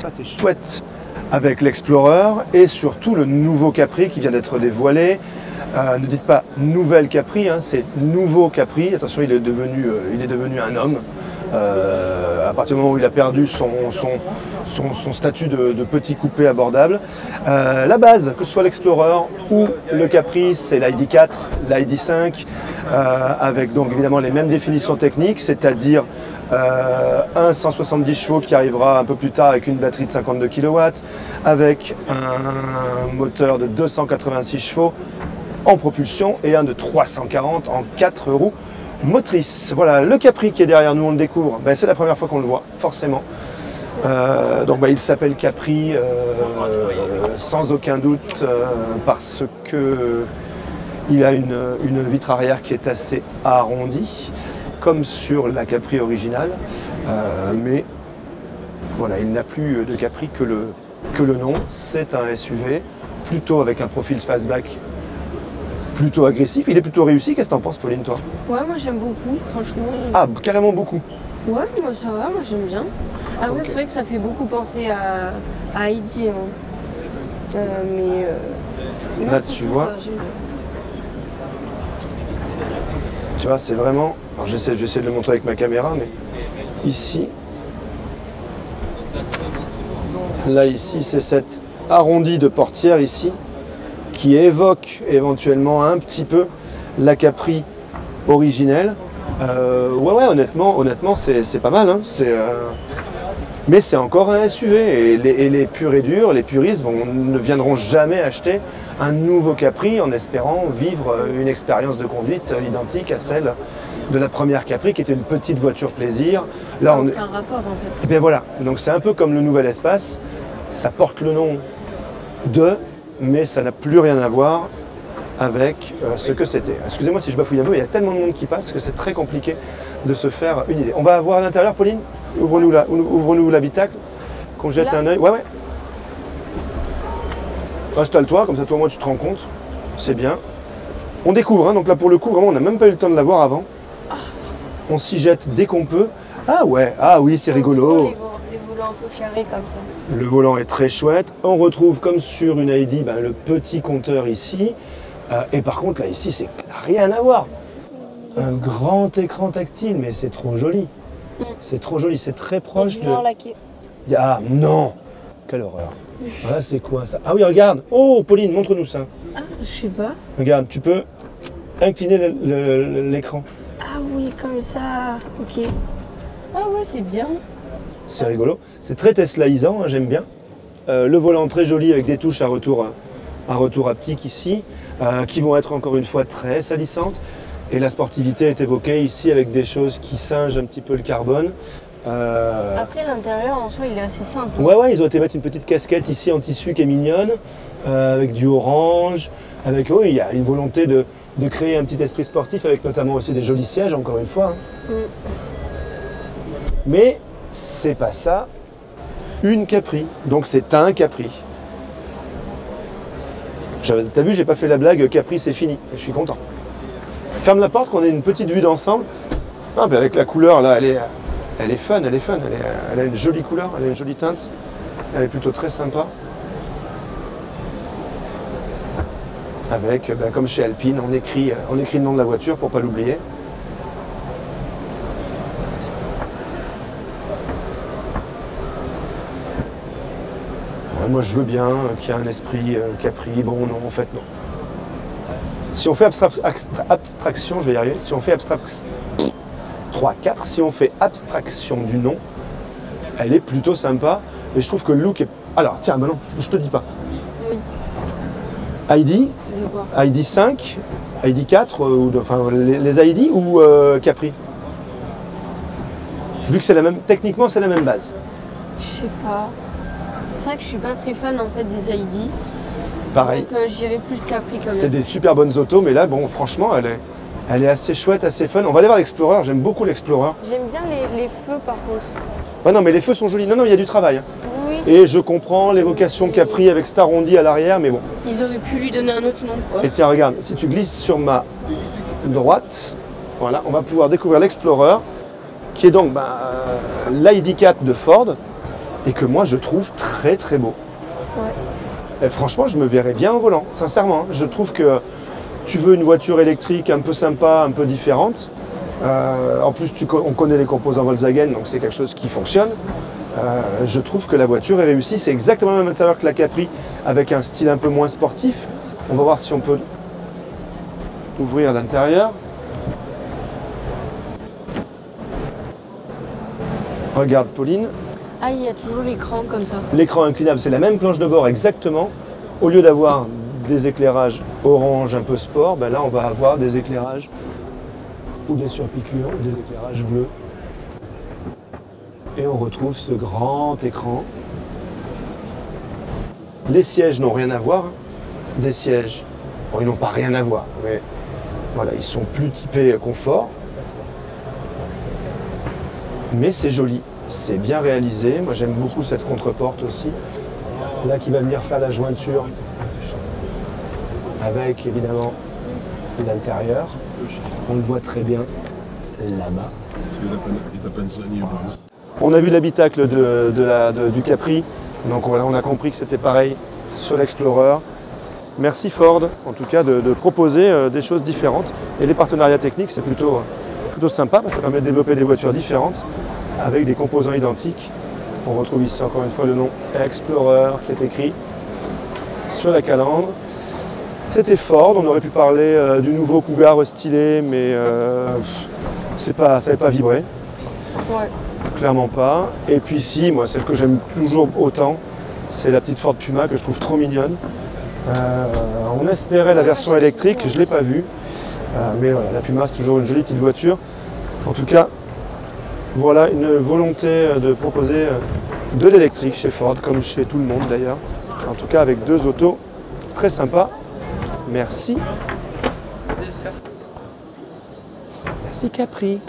Ça c'est chouette avec l'Explorer et surtout le nouveau Capri qui vient d'être dévoilé. Ne dites pas nouvelle Capri, hein, c'est nouveau Capri. Attention, il est devenu un homme. À partir du moment où il a perdu son statut de petit coupé abordable. La base, que ce soit l'Explorer ou le Capri, c'est l'ID4, l'ID5, avec donc évidemment les mêmes définitions techniques, c'est-à-dire un 170 chevaux qui arrivera un peu plus tard avec une batterie de 52 kW, avec un moteur de 286 chevaux en propulsion et un de 340 en 4 roues motrices. Voilà, le Capri qui est derrière nous, on le découvre, ben, c'est la première fois qu'on le voit, forcément. Donc ben, il s'appelle Capri sans aucun doute parce que il a une vitre arrière qui est assez arrondie, comme sur la Capri originale, mais voilà, il n'a plus de Capri que le nom. C'est un SUV, plutôt avec un profil fastback plutôt agressif. Il est plutôt réussi. Qu'est-ce que t'en penses, Pauline, toi? Ouais, moi j'aime beaucoup, franchement. Ah, carrément beaucoup. Ouais, moi ça va, moi j'aime bien. Après, okay. C'est vrai que ça fait beaucoup penser à Heidi. Hein. Là, tu vois. Tu vois, c'est vraiment... Alors j'essaie de le montrer avec ma caméra, mais ici... Là, ici, c'est cette arrondie de portière, ici, qui évoque éventuellement un petit peu la Capri originelle. Ouais, honnêtement, c'est pas mal. Hein. Mais c'est encore un SUV. Et les purs et durs, les puristes ne viendront jamais acheter un nouveau Capri en espérant vivre une expérience de conduite identique à celle de la première Capri, qui était une petite voiture plaisir. Là, on n'a aucun rapport, en fait. Et bien voilà, donc c'est un peu comme le nouvel Espace. Ça porte le nom de, mais ça n'a plus rien à voir avec ce que c'était. Excusez-moi si je bafouille un peu, il y a tellement de monde qui passe que c'est très compliqué de se faire une idée. On va voir à l'intérieur, Pauline. Ouvre-nous l'habitacle, qu'on jette un œil. Ouais. Installe-toi, comme ça toi, moi, tu te rends compte. C'est bien. On découvre, hein, donc là, pour le coup, vraiment, on n'a même pas eu le temps de la voir avant. On s'y jette dès qu'on peut. Ah ouais, ah oui, c'est rigolo. Les volants un peu carrés comme ça. Le volant est très chouette. On retrouve, comme sur une ID, ben, le petit compteur ici. Et par contre, là, ici, c'est rien à voir. Un grand écran tactile, mais c'est trop joli. C'est trop joli, c'est très proche de... Ah non! Quelle horreur. Là, c'est quoi ça? Ah oui, regarde! Oh, Pauline, montre-nous ça. Ah, je sais pas. Regarde, tu peux incliner l'écran. Ah oui, comme ça. Ok. Ah ouais, c'est bien. C'est rigolo. C'est très Teslaisant, hein, j'aime bien. Le volant très joli avec des touches à retour haptique ici, qui vont être encore une fois très salissantes. Et la sportivité est évoquée ici avec des choses qui singent un petit peu le carbone. Après, l'intérieur, en soi, il est assez simple. Ouais, ils ont été mettre une petite casquette ici en tissu qui est mignonne, avec du orange, avec, oui, il y a une volonté de créer un petit esprit sportif, avec notamment aussi des jolis sièges, encore une fois. Hein. Mais c'est pas ça, une Capri. Donc c'est un Capri. T'as vu, j'ai pas fait la blague, Capri c'est fini, je suis content. Ferme la porte, qu'on ait une petite vue d'ensemble. Ah, ben avec la couleur là, elle est fun, elle a une jolie couleur, elle a une jolie teinte. Elle est plutôt très sympa. Avec, ben, comme chez Alpine, on écrit le nom de la voiture pour pas l'oublier. Ouais, moi je veux bien qu'il y ait un esprit Capri, bon non, en fait non. Si on fait abstraction, je vais y arriver, si on fait abstraction, 3, 4, si on fait abstraction du nom, elle est plutôt sympa, et je trouve que le look est... Alors, tiens, bah non, je te dis pas. Oui. ID 5, ID 4, enfin les ID ou Capri? Vu que c'est la même, techniquement c'est la même base. Je sais pas. C'est vrai que je suis pas très fan en fait des ID. Pareil. Donc j'irai plus Capri quand même. C'est des super bonnes autos, mais là, bon, franchement, elle est assez chouette, assez fun. On va aller voir l'Explorer, j'aime beaucoup l'Explorer. J'aime bien les feux par contre. Ouais, non, mais les feux sont jolis. Non, il y a du travail. Hein. Oui. Et je comprends l'évocation Capri avec cet arrondi à l'arrière, mais bon. Ils auraient pu lui donner un autre nom, quoi. Et tiens, regarde, si tu glisses sur ma droite, voilà, on va pouvoir découvrir l'Explorer, qui est donc l'ID4 de Ford. et que moi je trouve très très beau. Ouais. Et franchement, je me verrais bien au volant, sincèrement. Je trouve que tu veux une voiture électrique un peu sympa, un peu différente. En plus, on connaît les composants Volkswagen, donc c'est quelque chose qui fonctionne. Je trouve que la voiture est réussie. C'est exactement le même intérieur que la Capri, avec un style un peu moins sportif. On va voir si on peut ouvrir l'intérieur. Regarde, Pauline. Ah, il y a toujours l'écran comme ça. L'écran inclinable, c'est la même planche de bord exactement. Au lieu d'avoir des éclairages orange un peu sport, ben là on va avoir des éclairages ou des surpiqûres ou des éclairages bleus. Et on retrouve ce grand écran. Les sièges n'ont rien à voir. Des sièges, bon, ils n'ont pas rien à voir, mais voilà, ils sont plus typés confort. Mais c'est joli, c'est bien réalisé. Moi j'aime beaucoup cette contre-porte aussi. Là qui va venir faire la jointure avec évidemment l'intérieur. On le voit très bien là-bas. On a vu l'habitacle du Capri, donc on a compris que c'était pareil sur l'Explorer. Merci Ford en tout cas de proposer des choses différentes. Et les partenariats techniques c'est plutôt sympa parce que ça permet de développer des voitures différentes avec des composants identiques. On retrouve ici encore une fois le nom Explorer qui est écrit sur la calandre. C'était Ford, on aurait pu parler du nouveau Cougar stylé, mais ça n'avait pas vibré. Ouais. Clairement pas. Et puis ici, moi, celle que j'aime toujours autant, c'est la petite Ford Puma que je trouve trop mignonne. On espérait la version électrique, je ne l'ai pas vue. Mais voilà, la Puma, c'est toujours une jolie petite voiture. En tout cas, voilà une volonté de proposer de l'électrique chez Ford, comme chez tout le monde d'ailleurs. En tout cas, avec deux autos très sympas. Merci. Merci Capri.